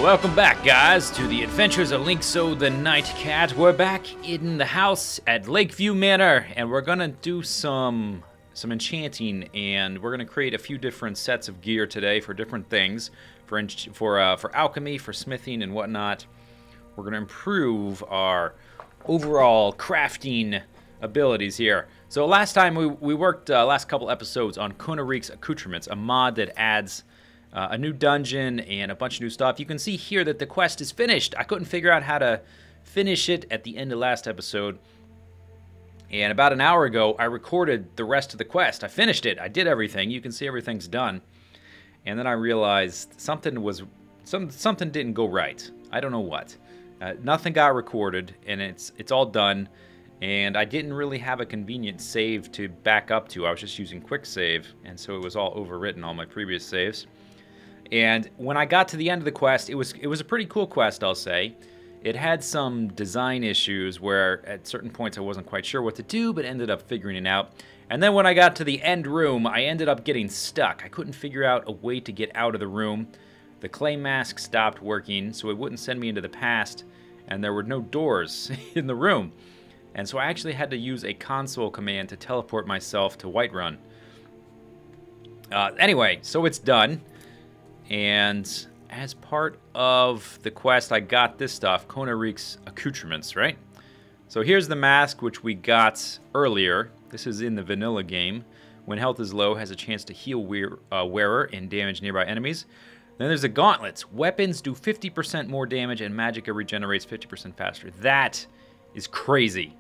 Welcome back, guys, to the Adventures of Linkso the Night Cat. We're back in the house at Lakeview Manor, and we're gonna do some enchanting, and we're gonna create a few different sets of gear today for different things, for alchemy, for smithing, and whatnot. We're gonna improve our overall crafting abilities here. So last time we worked last couple episodes on Konarik's Accoutrements, a mod that adds a new dungeon and a bunch of new stuff. You can see here that the quest is finished. I couldn't figure out how to finish it at the end of last episode. And about an hour ago, I recorded the rest of the quest. I finished it. I did everything. You can see everything's done. And then I realized something didn't go right. I don't know what. Nothing got recorded, and it's all done. And I didn't really have a convenient save to back up to. I was just using quick save, and so it was all overwritten, all my previous saves. And when I got to the end of the quest, it was a pretty cool quest, I'll say. It had some design issues where at certain points I wasn't quite sure what to do, but ended up figuring it out. And then when I got to the end room, I ended up getting stuck. I couldn't figure out a way to get out of the room. The clay mask stopped working, so it wouldn't send me into the past, and there were no doors in the room. And so I actually had to use a console command to teleport myself to Whiterun. Anyway, so it's done. And as part of the quest, I got this stuff, Konarik's Accoutrements, right? So here's the mask, which we got earlier. This is in the vanilla game. When health is low, has a chance to heal wearer and damage nearby enemies. Then there's the gauntlets. Weapons do 50% more damage, and magicka regenerates 50% faster. That is crazy.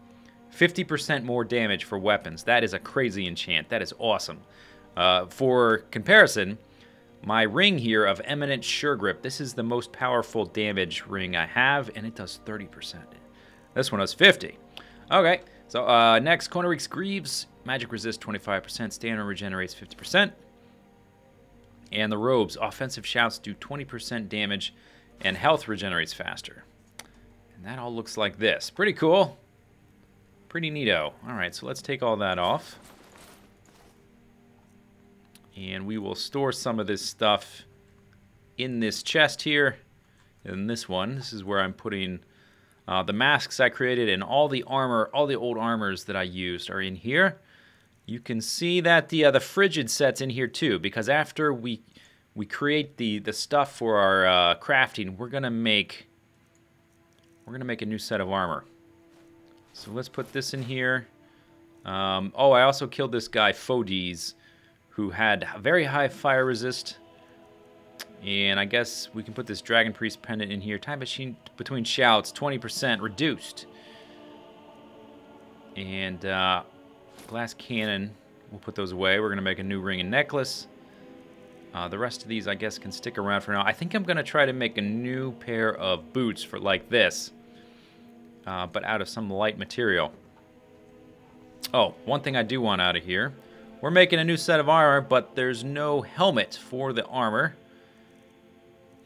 50% more damage for weapons. That is a crazy enchant. That is awesome. For comparison, my ring here of Eminent Sure Grip, this is the most powerful damage ring I have, and it does 30%. This one does 50. Okay, so next, Konarik's Greaves. Magic resist 25%, stamina regenerates 50%. And the robes, offensive shouts do 20% damage, and health regenerates faster. And that all looks like this. Pretty cool. Pretty neato. All right, so let's take all that off. And we will store some of this stuff in this chest here. In this one, this is where I'm putting the masks I created, and all the armor, all the old armors that I used are in here. You can see that the frigid set's in here too, because after we create the stuff for our crafting, we're gonna make a new set of armor. So let's put this in here. Oh, I also killed this guy Fodies, who had very high fire resist. And I guess we can put this Dragon Priest pendant in here. Time machine between shouts, 20% reduced. And glass cannon, we'll put those away. We're gonna make a new ring and necklace. The rest of these, I guess, can stick around for now. I think I'm gonna try to make a new pair of boots for like this, but out of some light material. Oh, one thing I do want out of here. We're making a new set of armor, but there's no helmet for the armor.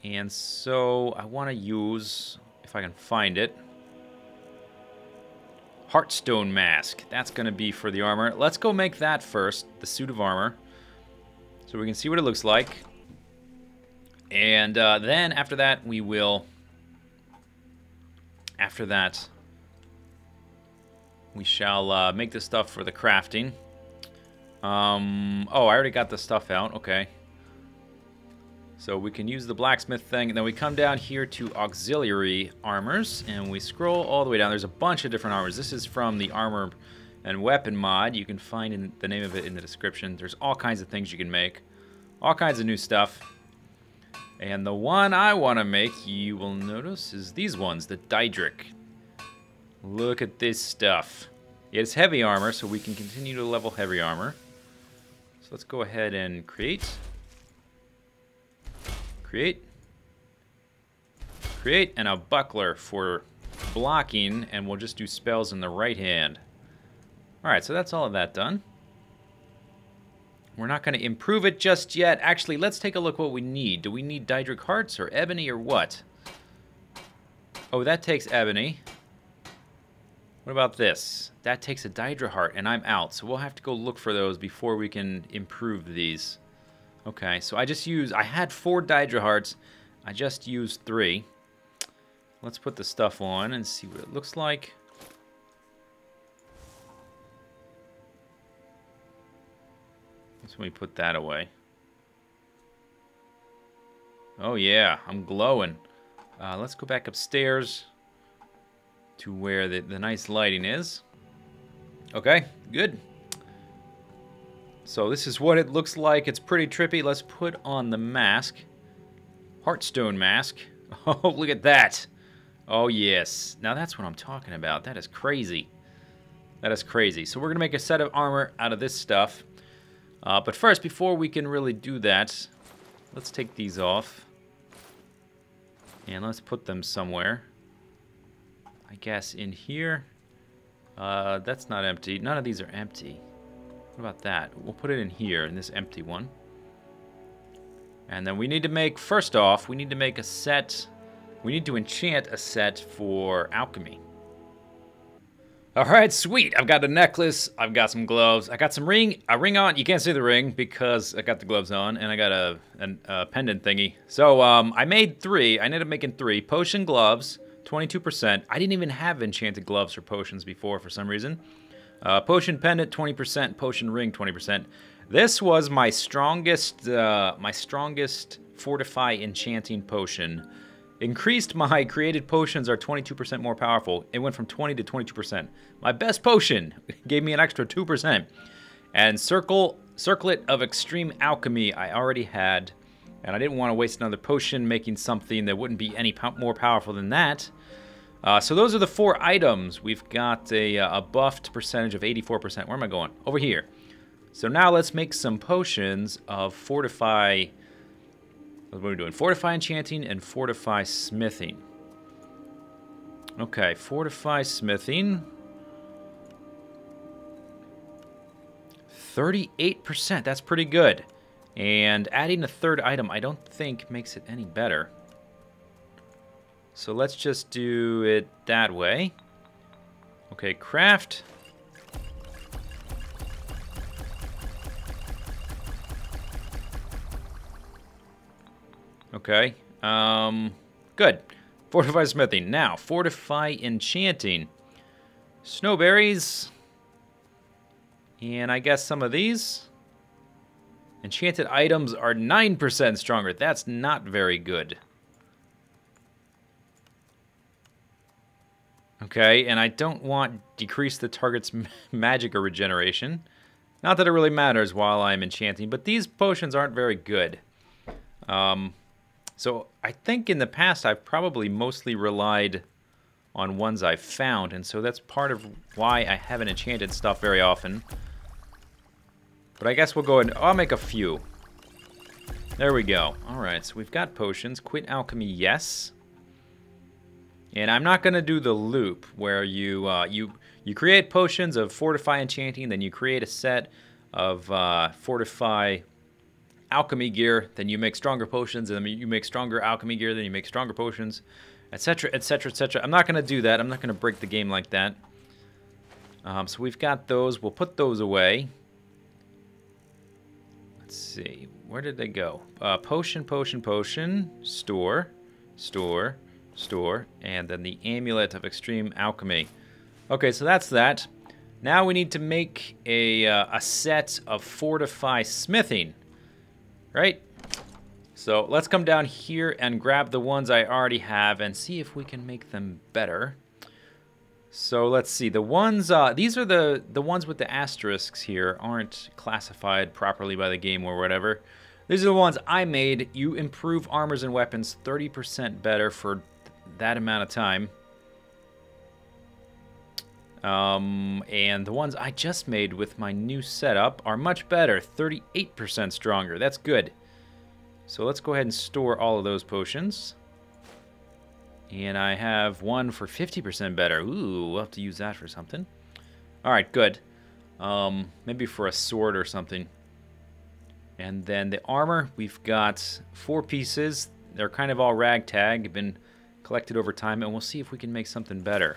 And so I want to use, if I can find it, Heartstone Mask. That's going to be for the armor. Let's go make that first, the suit of armor, so we can see what it looks like. And then after that, we will... After that, we shall make the stuff for the crafting. Oh, I already got the stuff out. Okay. So we can use the blacksmith thing, and then we come down here to auxiliary armors, and we scroll all the way down. There's a bunch of different armors. This is from the armor and weapon mod. You can find the name of it in the description. There's all kinds of things you can make. All kinds of new stuff. And the one I want to make, you will notice, is these ones, the Daedric. Look at this stuff. It's heavy armor, so we can continue to level heavy armor. So let's go ahead and create, and a buckler for blocking, and we'll just do spells in the right hand. Alright, so that's all of that done. We're not going to improve it just yet. Actually, let's take a look what we need. Do we need Daedric Hearts or Ebony or what? Oh, that takes Ebony. What about this? That takes a Daedra Heart, and I'm out. So we'll have to go look for those before we can improve these. Okay, so I had 4 Daedra Hearts. I just used 3. Let's put the stuff on and see what it looks like. So we put that away. Oh yeah, I'm glowing. Let's go back upstairs to where the nice lighting is. Okay, good. So this is what it looks like. It's pretty trippy. Let's put on the mask. Heartstone mask. Oh, look at that. Oh, yes. Now that's what I'm talking about. That is crazy. That is crazy. So we're going to make a set of armor out of this stuff. But first, before we can really do that, let's take these off. And let's put them somewhere. I guess in here. That's not empty. None of these are empty. What about that? We'll put it in here, in this empty one. And then we need to make, first off, we need to make a set. We need to enchant a set for alchemy. Alright, sweet. I've got a necklace. I've got some gloves. I got some a ring on. You can't see the ring because I got the gloves on. And I got a pendant thingy. So I made 3. I ended up making 3. Potion gloves, 22%. I didn't even have enchanted gloves for potions before for some reason. Potion pendant, 20%. Potion ring, 20%. This was my strongest fortify enchanting potion. Increased my created potions are 22% more powerful. It went from 20 to 22%. My best potion gave me an extra 2%. And Circlet of Extreme Alchemy I already had. And I didn't want to waste another potion making something that wouldn't be any more powerful than that. So those are the 4 items. We've got a buffed percentage of 84%. Where am I going? Over here. So now let's make some potions of Fortify. What are we doing? Fortify Enchanting and Fortify Smithing. Okay, Fortify Smithing. 38%. That's pretty good. And adding a 3rd item I don't think makes it any better. So let's just do it that way. Okay, craft. Okay, good. Fortify Smithing. Now, Fortify Enchanting. Snowberries. And I guess some of these. Enchanted items are 9% stronger. That's not very good. Okay, and I don't want decrease the target's magic or regeneration. Not that it really matters while I'm enchanting, but these potions aren't very good. So I think in the past I've probably mostly relied on ones I've found, and so that's part of why I haven't enchanted stuff very often. But I guess we'll go ahead and I'll make a few. There we go. Alright, so we've got potions. Quit alchemy, yes. And I'm not going to do the loop where you create potions of Fortify Enchanting, then you create a set of Fortify Alchemy gear, then you make stronger potions, and then you make stronger alchemy gear, then you make stronger potions, etc., etc., etc. I'm not going to do that. I'm not going to break the game like that. So we've got those. We'll put those away. Let's see. Where did they go? Potion, potion, potion. Store, store, store. And then the Amulet of Extreme Alchemy. Okay, so that's that. Now we need to make a set of Fortify Smithing. Right? So let's come down here and grab the ones I already have and see if we can make them better. So let's see. The ones, these are the ones with the asterisks here aren't classified properly by the game or whatever. These are the ones I made. You improve armors and weapons 30% better for that amount of time. And the ones I just made with my new setup are much better, 38% stronger. That's good. So let's go ahead and store all of those potions. And I have one for 50% better. Ooh, we'll have to use that for something. Alright, good. Maybe for a sword or something. And then the armor, we've got 4 pieces. They're kind of all ragtag, been collected over time, and we'll see if we can make something better.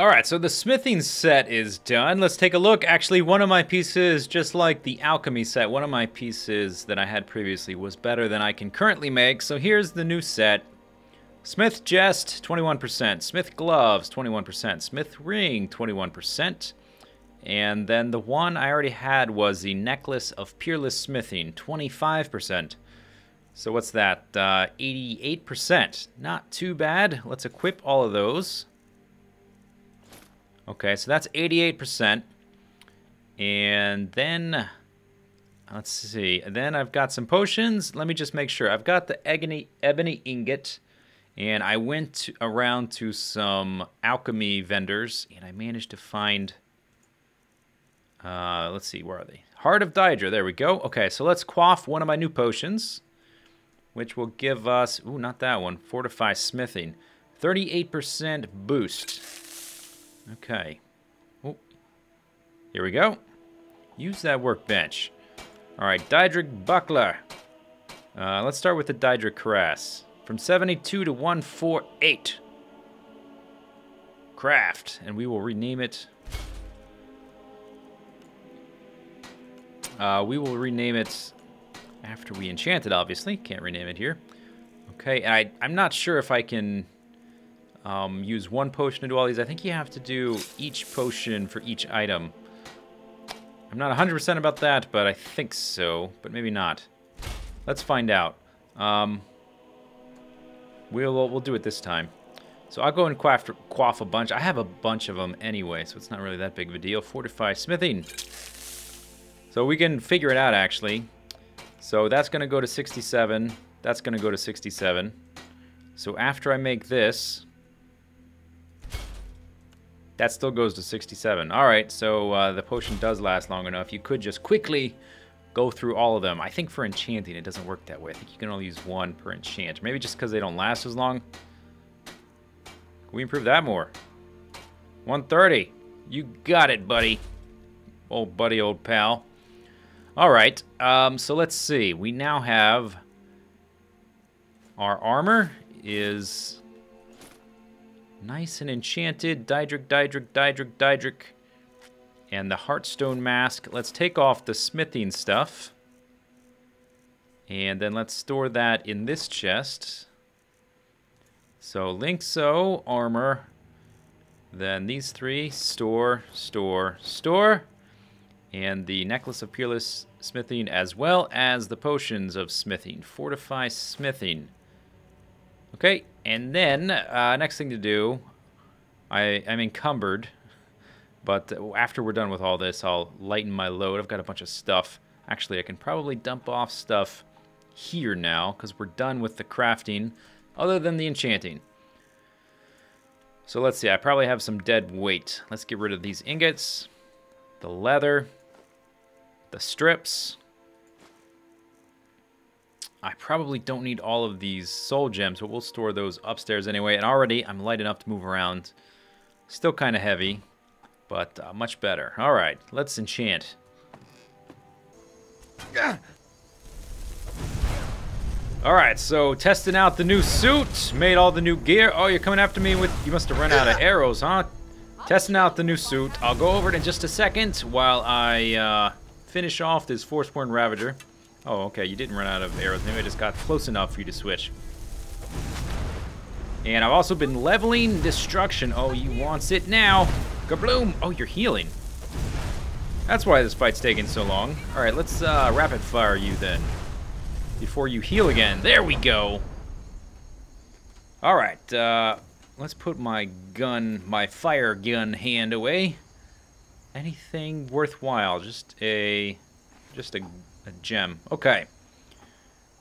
Alright, so the smithing set is done. Let's take a look. Actually, one of my pieces, just like the alchemy set, one of my pieces that I had previously was better than I can currently make. So here's the new set. Smith Jest, 21%. Smith Gloves, 21%. Smith Ring, 21%. And then the one I already had was the Necklace of Peerless Smithing, 25%. So what's that? 88%. Not too bad. Let's equip all of those. Okay, so that's 88%. And then, let's see. Then I've got some potions. Let me just make sure. I've got the ebony ingot. And I went around to some alchemy vendors. And I managed to find, let's see, where are they? Heart of Daedra, there we go. Okay, so let's quaff one of my new potions, which will give us, ooh, not that one, Fortify Smithing. 38% boost. Okay. Oh, here we go. Use that workbench. All right, Daedric Buckler. Let's start with the Daedric Cuirass. From 72 to 148. Craft, and we will rename it. We will rename it after we enchant it, obviously. Can't rename it here. Okay, and I'm not sure if I can use one potion to do all these. I think you have to do each potion for each item. I'm not 100% about that, but I think so. But maybe not. Let's find out. We'll do it this time. So I'll go and quaff a bunch. I have a bunch of them anyway, so it's not really that big of a deal. Fortify Smithing. So we can figure it out, actually. So that's going to go to 67. That's going to go to 67. So after I make this, that still goes to 67. All right, so the potion does last long enough. You could just quickly go through all of them. I think for enchanting, it doesn't work that way. I think you can only use one per enchant. Maybe just because they don't last as long. Can we improve that more? 130. You got it, buddy. Old buddy, old pal. All right, so let's see. We now have our armor is nice and enchanted. Daedric. And the Heartstone Mask. Let's take off the smithing stuff. And then let's store that in this chest. So Linkso, armor. Then these three, store. And the Necklace of Peerless Smithing, as well as the Potions of Smithing. Fortify Smithing. Okay, and then, next thing to do, I'm encumbered. But after we're done with all this, I'll lighten my load. I've got a bunch of stuff. Actually, I can probably dump off stuff here now, because we're done with the crafting, other than the enchanting. So let's see, I probably have some dead weight. Let's get rid of these ingots, the leather, the strips. I probably don't need all of these soul gems, but we'll store those upstairs anyway. And already I'm light enough to move around. Still kind of heavy, but much better. All right, let's enchant. All right, so testing out the new suit, made all the new gear. Oh, you're coming after me with, you must have run out of arrows, huh? Testing out the new suit. I'll go over it in just a second while I finish off this Forsworn Ravager. Oh, okay, you didn't run out of arrows. Maybe I just got close enough for you to switch. And I've also been leveling Destruction. Oh, he wants it now. Kabloom! Oh, you're healing. That's why this fight's taking so long. All right, let's rapid fire you then. Before you heal again. There we go. All right, let's put my gun, my fire gun hand away. Anything worthwhile? Just a gem. Okay.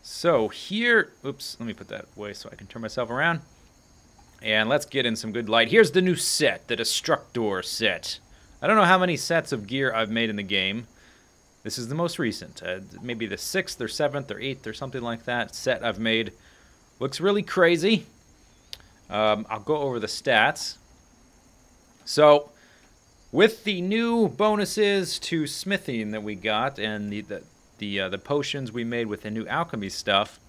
So here, oops, let me put that away so I can turn myself around. And let's get in some good light. Here's the new set, the Destructor set. I don't know how many sets of gear I've made in the game. This is the most recent. Maybe the 6th or 7th or 8th or something like that set I've made. Looks really crazy. I'll go over the stats. So, with the new bonuses to smithing that we got and the potions we made with the new alchemy stuff,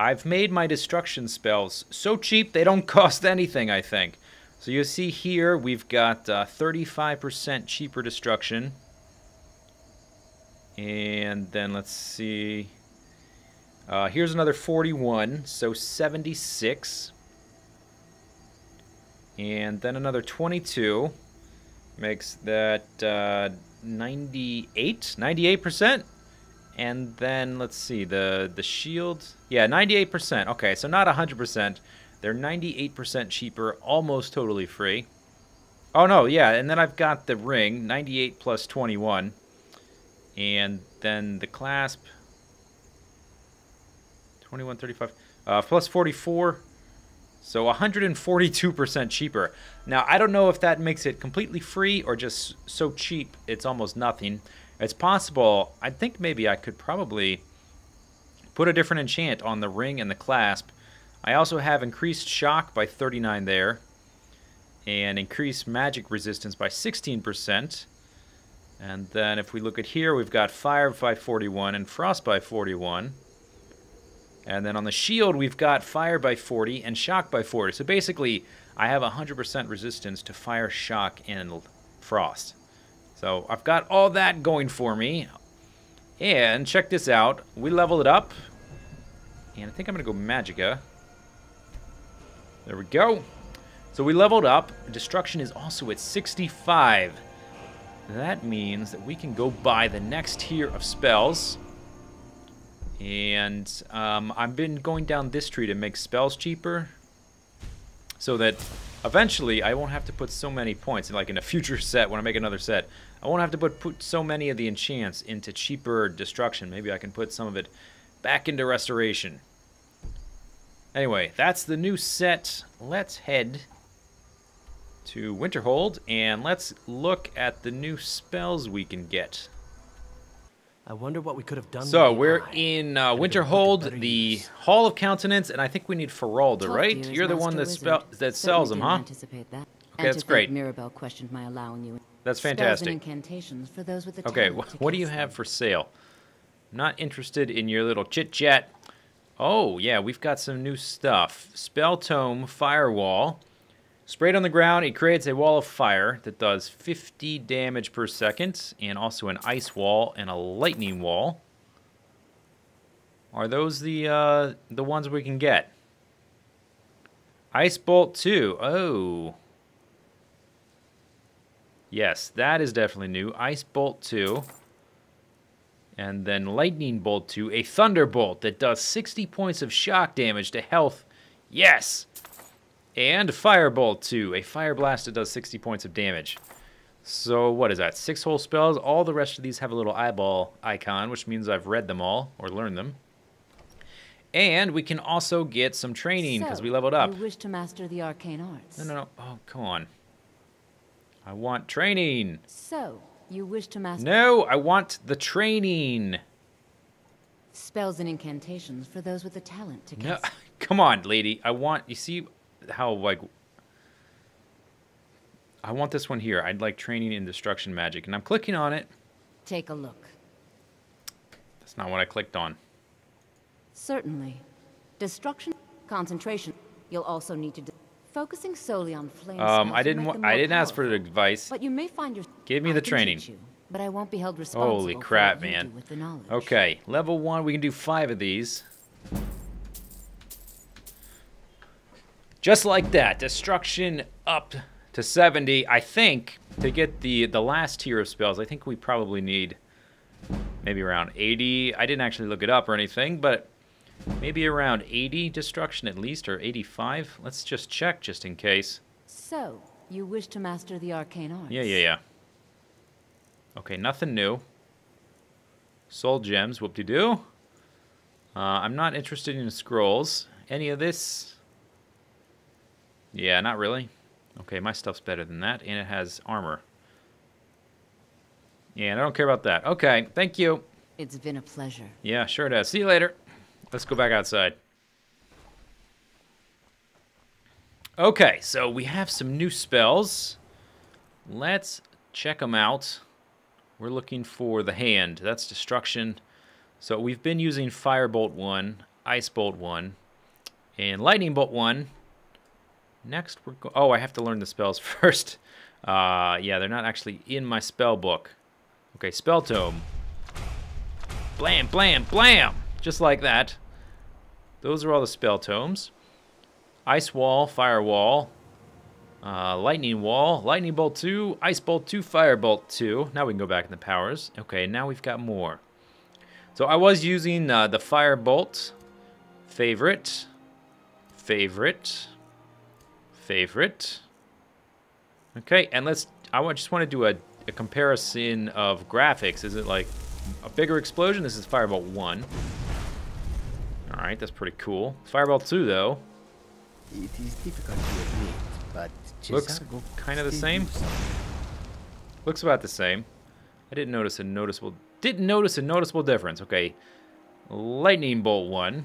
I've made my destruction spells so cheap they don't cost anything, I think. So you see here we've got 35% cheaper destruction. And then let's see. Here's another 41, so 76. And then another 22 makes that 98%. And then let's see, the shield, yeah, 98%. Okay, so not 100%. They're 98% cheaper, almost totally free. Oh no, yeah, and then I've got the ring, 98 plus 21. And then the clasp, 21, 35, plus 44. So 142% cheaper. Now, I don't know if that makes it completely free or just so cheap it's almost nothing. It's possible. I think maybe I could probably put a different enchant on the ring and the clasp. I also have increased shock by 39 there. And increased magic resistance by 16%. And then if we look at here, we've got fire by 41 and frost by 41. And then on the shield, we've got fire by 40 and shock by 40. So basically, I have 100% resistance to fire, shock, and frost. So I've got all that going for me. And check this out. We leveled it up. And I think I'm going to go Magicka. There we go. So we leveled up. Destruction is also at 65. That means that we can go buy the next tier of spells. And I've been going down this tree to make spells cheaper, so that eventually I won't have to put so many points, like in a future set when I make another set, I won't have to put so many of the enchants into cheaper destruction. Maybe I can put some of it back into restoration. Anyway, that's the new set. Let's head to Winterhold and let's look at the new spells we can get. I wonder what we could have done. So we're in Winterhold, the Hall of Countenance, and I think we need Feralda, right? You're the one that sells them, huh? Okay, that's great. Mirabelle questioned my allowing you. That's fantastic. Incantations for those with the okay, what do you have for sale? Not interested in your little chit-chat. Oh, yeah, we've got some new stuff. Spell Tome Firewall. Sprayed on the ground, it creates a wall of fire that does 50 damage per second, and also an ice wall and a lightning wall. Are those the ones we can get? Ice Bolt 2. Oh. Yes, that is definitely new. Ice Bolt 2. And then Lightning Bolt 2, a Thunderbolt that does 60 points of shock damage to health. Yes! And Firebolt 2, a Fire Blast that does 60 points of damage. So what is that, 6 whole spells? All the rest of these have a little eyeball icon, which means I've read them all, or learned them. And we can also get some training, because we leveled up. You wish to master the arcane arts. No. Oh, come on. I want training. So, you wish to master... No, I want the training. Spells and incantations for those with the talent to cast. No, come on, lady. I want... You see... how, like, I want this one here. I'd like training in destruction magic, and I'm clicking on it. Take a look. That's not what I clicked on. Certainly. Destruction, concentration. You'll also need to focusing solely on flame. I didn't ask for the advice. But you may find your Give me the training. But I won't be held responsible. Holy crap, for what you man. do with the knowledge. Okay, level 1, we can do 5 of these. Just like that, destruction up to 70. I think to get the last tier of spells, I think we probably need maybe around 80. I didn't actually look it up or anything, but maybe around 80 destruction at least, or 85. Let's just check just in case. So, you wish to master the arcane arts? Yeah. Okay, nothing new. Soul gems, whoop-de-doo. I'm not interested in scrolls. Any of this... Yeah, not really. Okay, my stuff's better than that, and it has armor. Yeah, and I don't care about that. Okay, thank you. It's been a pleasure. Yeah, sure it has. See you later. Let's go back outside. Okay, so we have some new spells. Let's check them out. We're looking for the hand. That's destruction. So we've been using Firebolt 1, Ice Bolt 1, and Lightning Bolt 1. Next, oh, I have to learn the spells first. Yeah, they're not actually in my spell book. Okay, spell tome. Blam, blam, blam! Just like that. Those are all the spell tomes. Ice wall, fire wall, lightning wall, lightning bolt 2, ice bolt 2, fire bolt 2. Now we can go back in the powers. Okay, now we've got more. So I was using the fire bolt. Favorite. Favorite. Favorite. Okay, and I just want to do a comparison of graphics. Is it like a bigger explosion? This is Firebolt 1. Alright, that's pretty cool. Firebolt 2, though. It is difficult to admit, but Looks kind of the same. Looks about the same. I didn't notice a noticeable difference. Okay. Lightning Bolt 1.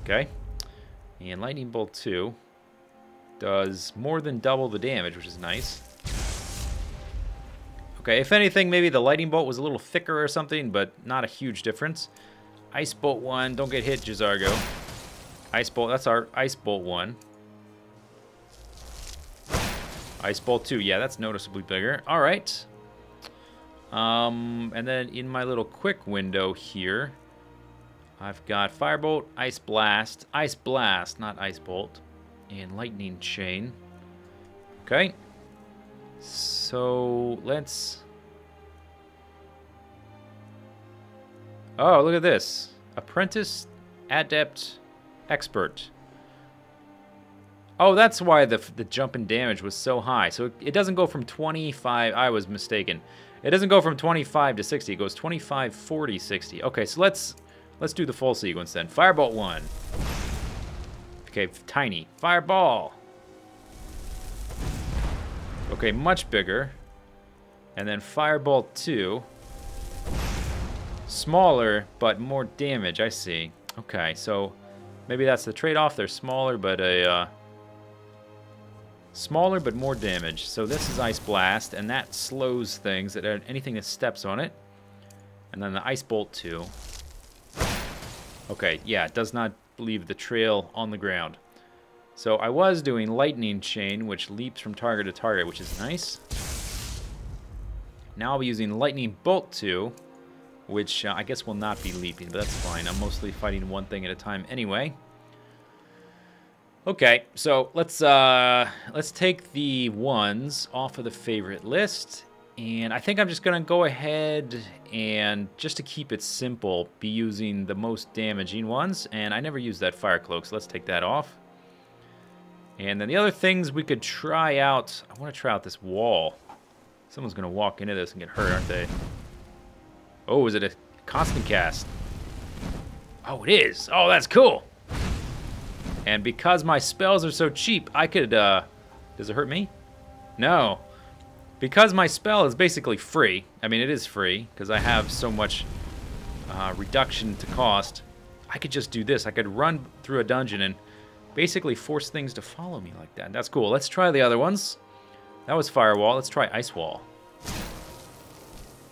Okay. And Lightning Bolt 2 does more than double the damage, which is nice. Okay, if anything, maybe the Lightning Bolt was a little thicker or something, but not a huge difference. Ice Bolt 1, don't get hit, J'zargo. Ice Bolt, that's our Ice Bolt 1. Ice Bolt 2, yeah, that's noticeably bigger. All right. And then in my little quick window here, I've got Firebolt, Ice Blast, not Ice Bolt, and Lightning Chain. Okay. So let's... Oh, look at this. Apprentice, Adept, Expert. Oh, that's why the jump in damage was so high. So it doesn't go from 25... I was mistaken. It doesn't go from 25 to 60. It goes 25, 40, 60. Okay, so let's do the full sequence then. Firebolt 1. Okay, tiny. Fireball. Okay, much bigger. And then Firebolt 2. Smaller, but more damage, I see. Okay, so maybe that's the trade-off. They're smaller, but smaller, but more damage. So this is Ice Blast, and that slows things, anything that steps on it. And then the Ice Bolt 2. Okay, yeah, it does not leave the trail on the ground. So I was doing Lightning Chain, which leaps from target to target, which is nice. Now I'll be using Lightning Bolt 2, which I guess will not be leaping, but that's fine. I'm mostly fighting one thing at a time anyway. Okay, so let's take the ones off of the favorite list, and I think I'm just gonna go ahead and, just to keep it simple, be using the most damaging ones, and I never used that Fire Cloak, so let's take that off. And then the other things we could try out, I want to try out this wall. Someone's gonna walk into this and get hurt, aren't they? Oh, is it a constant cast? Oh, it is. Oh, that's cool. And because my spells are so cheap, I could, does it hurt me? No. Because my spell is basically free, I mean, it is free, because I have so much reduction to cost, I could just do this. I could run through a dungeon and basically force things to follow me like that. That's cool. Let's try the other ones. That was Firewall. Let's try Ice Wall.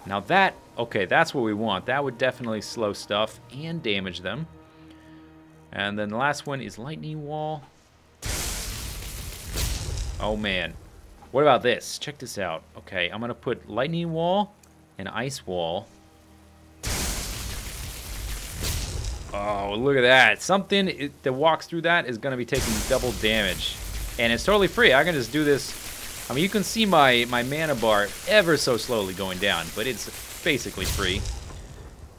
Now that, okay, that's what we want. That would definitely slow stuff and damage them. And then the last one is Lightning Wall. Oh, man. What about this? Check this out. Okay, I'm going to put Lightning Wall and Ice Wall. Oh, look at that. Something that walks through that is going to be taking double damage. And it's totally free. I can just do this. I mean, you can see my mana bar ever so slowly going down, but it's basically free.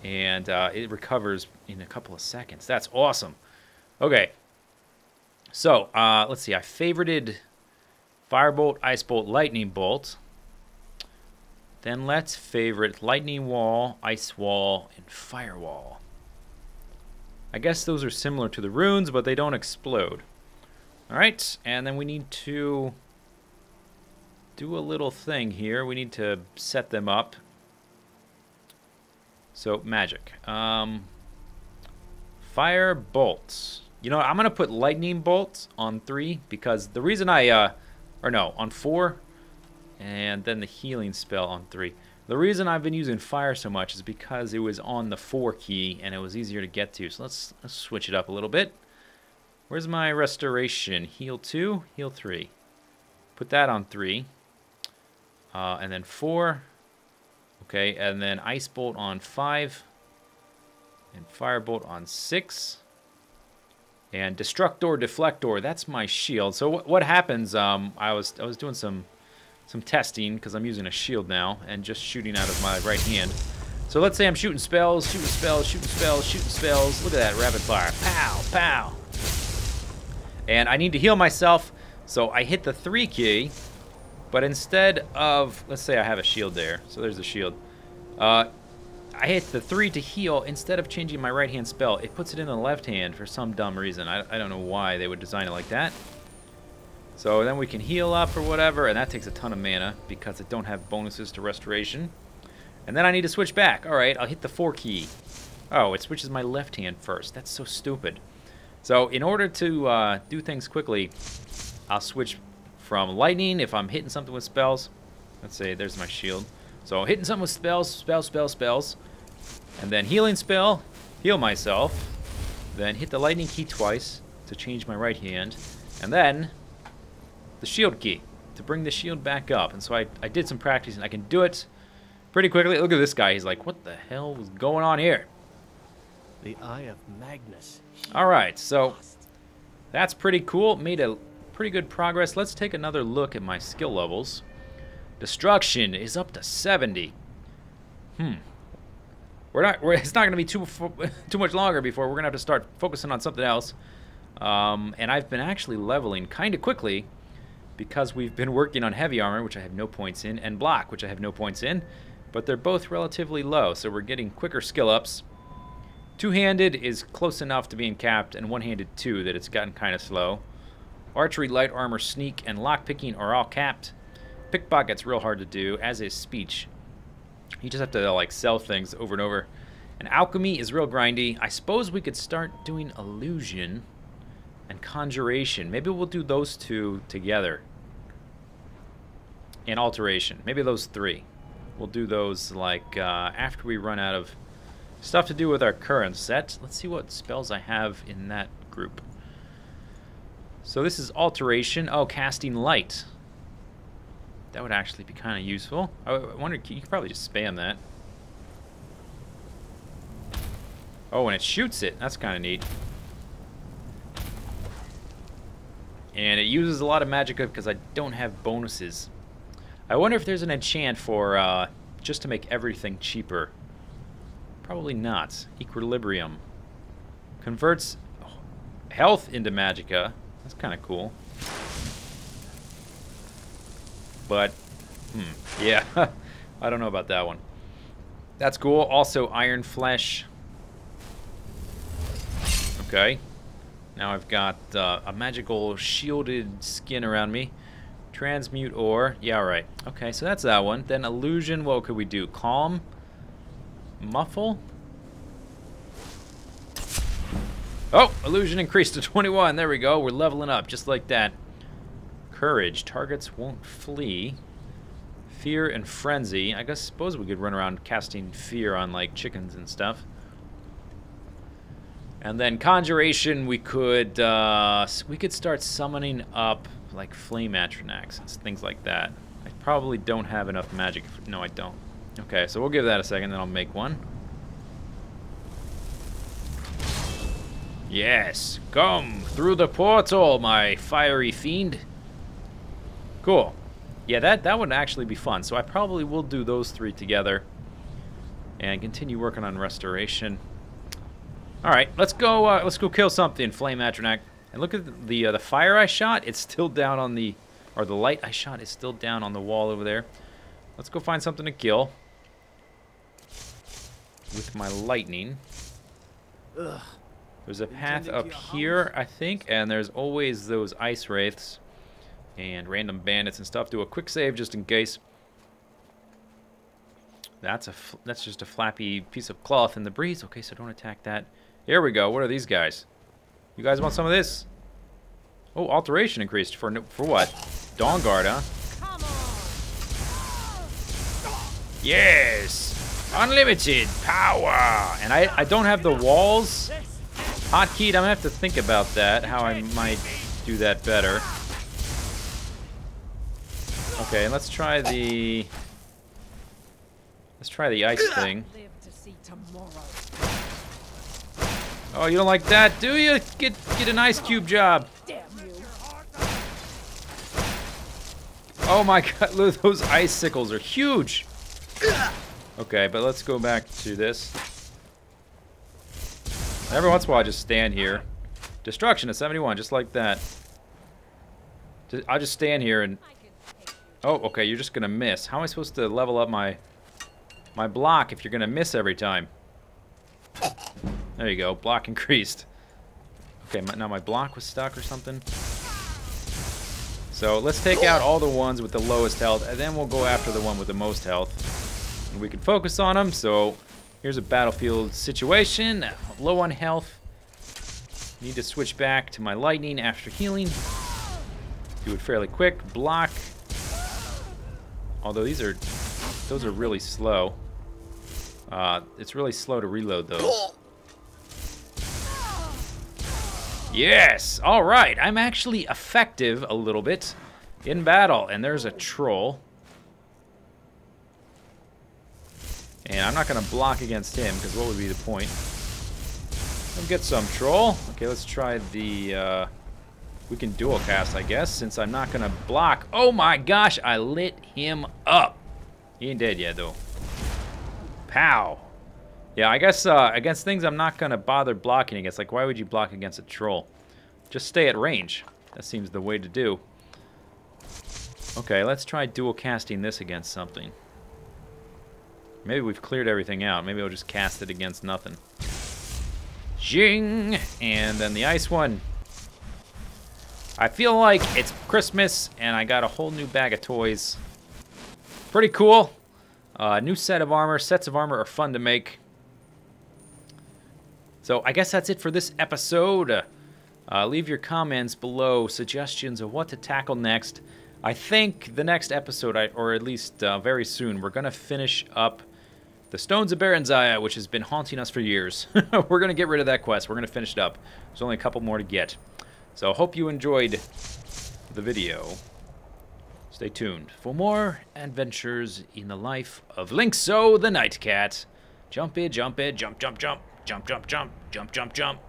And it recovers in a couple of seconds. That's awesome. Okay. So, let's see. I favorited Firebolt, Ice Bolt, Lightning Bolt. Then let's favorite Lightning Wall, Ice Wall, and Firewall. I guess those are similar to the runes, but they don't explode. Alright, and then we need to do a little thing here. We need to set them up. So, magic. Fire bolts. You know what, I'm going to put lightning bolts on 3 because the reason on 4, and then the healing spell on 3. The reason I've been using fire so much is because it was on the 4 key and it was easier to get to. So let's switch it up a little bit. Where's my restoration? Heal 2, heal 3. Put that on 3. And then 4. Okay, and then Ice Bolt on 5. And Firebolt on 6. And Destructor, Deflector, that's my shield. So what happens, I was doing some testing, because I'm using a shield now, and just shooting out of my right hand. So let's say I'm shooting spells, shooting spells, shooting spells, shooting spells. Look at that, rapid fire. Pow, pow. And I need to heal myself, so I hit the 3 key, but instead of, let's say I have a shield there, so there's the shield. I hit the 3 to heal. Instead of changing my right hand spell, it puts it in the left hand for some dumb reason. I don't know why they would design it like that. So then we can heal up or whatever, and that takes a ton of mana because it don't have bonuses to restoration. And then I need to switch back. Alright, I'll hit the 4 key. Oh, it switches my left hand first. That's so stupid. So in order to do things quickly, I'll switch from lightning if I'm hitting something with spells. Let's say there's my shield. So hitting something with spells. And then healing spell, heal myself. Then hit the lightning key twice to change my right hand. And then the shield key to bring the shield back up. And so I did some practice and I can do it pretty quickly. Look at this guy. He's like, what the hell was going on here? The Eye of Magnus. Alright, so that's pretty cool. Made a pretty good progress. Let's take another look at my skill levels. Destruction is up to 70. It's not going to be too much longer before we're going to have to start focusing on something else. And I've been actually leveling kind of quickly because we've been working on heavy armor, which I have no points in, and block, which I have no points in. But they're both relatively low, so we're getting quicker skill ups. Two-handed is close enough to being capped, and one-handed too, that it's gotten kind of slow. Archery, light armor, sneak, and lockpicking are all capped. Pickpocket's real hard to do, as is speech. You just have to like sell things over and over. And alchemy is real grindy. I suppose we could start doing illusion and conjuration. Maybe we'll do those two together. And alteration. Maybe those 3. We'll do those like after we run out of stuff to do with our current set. Let's see what spells I have in that group. So this is alteration. Oh, casting light. That would actually be kind of useful. I wonder, you could probably just spam that. Oh, and it shoots it. That's kind of neat. And it uses a lot of magicka because I don't have bonuses. I wonder if there's an enchant for just to make everything cheaper. Probably not. Equilibrium. Converts health into magicka. That's kind of cool. But, yeah, I don't know about that one. That's cool. Also, Iron Flesh. Okay. Now I've got a magical shielded skin around me. Transmute ore. Yeah, right. Okay, so that's that one. Then illusion. What could we do? Calm. Muffle. Oh, illusion increased to 21. There we go. We're leveling up just like that. Courage. Targets won't flee. Fear and frenzy. I suppose we could run around casting fear on like chickens and stuff. And then conjuration, we could start summoning up like flame atronachs and things like that. I probably don't have enough magic. No, I don't. Okay, so we'll give that a second, then I'll make one. Yes, come through the portal, my fiery fiend. Cool. Yeah, that would actually be fun. So I probably will do those 3 together and continue working on restoration. All right, let's go kill something, Flame Atronach. And look at the fire I shot. It's still down on the, or the light I shot is still down on the wall over there. Let's go find something to kill with my lightning. Ugh. There's a path up here, I think, and there's always those ice wraiths and random bandits and stuff. Do a quick save just in case. That's just a flappy piece of cloth in the breeze. Okay, so don't attack that. Here we go. What are these guys? You guys want some of this? Oh, alteration increased for what? Dawnguard, huh? Yes! Unlimited power! And I don't have the walls Hotkeyed, I'm gonna have to think about that, how I might do that better. Okay, let's try the ice thing. Oh, you don't like that, do you? Get an ice cube job. Oh my god, look, those icicles are huge. Okay, but let's go back to this. Every once in a while I just stand here. Destruction at 71, just like that. I'll just stand here and... Oh, okay, you're just gonna miss. How am I supposed to level up my block if you're gonna miss every time? There you go, block increased. Okay, now my block was stuck or something. So let's take out all the ones with the lowest health, and then we'll go after the one with the most health. And we can focus on them, so here's a battlefield situation. Low on health. Need to switch back to my lightning after healing. Do it fairly quick. Block. Although those are really slow. It's really slow to reload those. Yes! Alright, I'm actually effective a little bit in battle. And there's a troll. And I'm not going to block against him, because what would be the point? I'll get some troll. Okay, let's try the... we can dual cast, I guess, since I'm not going to block. Oh my gosh, I lit him up. He ain't dead yet, though. Pow. Yeah, I guess against things I'm not going to bother blocking against. Like, why would you block against a troll? Just stay at range. That seems the way to do. Okay, let's try dual casting this against something. Maybe we've cleared everything out. Maybe I'll just cast it against nothing. Jing! And then the ice one. I feel like it's Christmas and I got a whole new bag of toys. Pretty cool. New set of armor. Sets of armor are fun to make. So I guess that's it for this episode. Leave your comments below, suggestions of what to tackle next. I think the next episode, or at least very soon, we're going to finish up the Stones of Barenziah, which has been haunting us for years. We're going to get rid of that quest. We're going to finish it up. There's only a couple more to get. So I hope you enjoyed the video. Stay tuned for more adventures in the life of Linkso the Nightcat. Jump it, jump it, jump, jump, jump. Jump, jump, jump, jump, jump, jump.